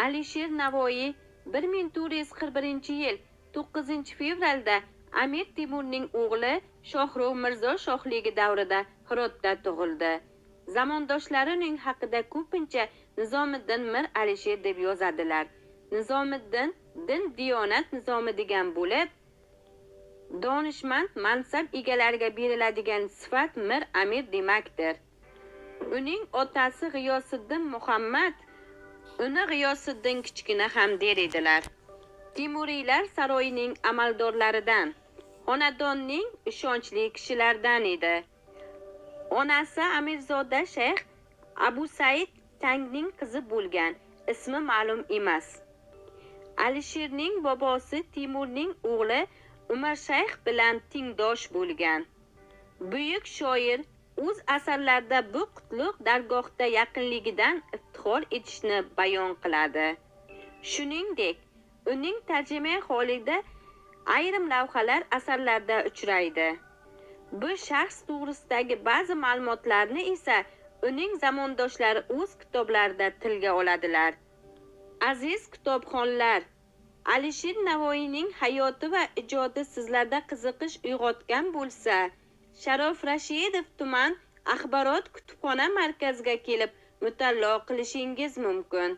Alisher Navoiy 1441-yil 9-fevralda Amir Temurning o'g'li Shohrux Mirzo shohligi davrida Hirotda tug'ildi. Zamondoshlari uning haqida ko'pincha Nizomiddin Mir Alisher deb yozadilar. Nizomiddin din-diyonat nizomi degan bo'lib, donishmand mansab egalariga beriladigan sifat Mir Amir demakdir. Uning otasi G'iyosiddin Muhammad uni G'iyosiddin kichkina ham der edilar. Temuriylar saroyining amaldorlaridan, xonadonning ishonchli kishilaridan edi. Onasi Amirzoda Shayx Abu Said Tangning qizi bo'lgan, ismi ma'lum emas. Alisherning bobosi Temurning o'g'li Umar Shayx bilan tengdosh bo'lgan. Buyuk shoir o'z asarlarida bu qutlug' dargohda yaqinligidan iftixor etishni bayon qiladi. Shuningdek, uning tarjimai holida ayrim lavhalar asarlarda uchraydi. Bu shaxs to'g'risidagi ba'zi ma'lumotlarni esa uning zamondoshlari o'z kitoblarida tilga oladilar. Aziz kitobxonlar, Alisher Navoiyning hayoti va ijodi sizlarda qiziqish uyg'otgan bo'lsa, Sharof Rashidov tuman axborot kutubxona markaziga kelib mutolaa qilishingiz mumkin.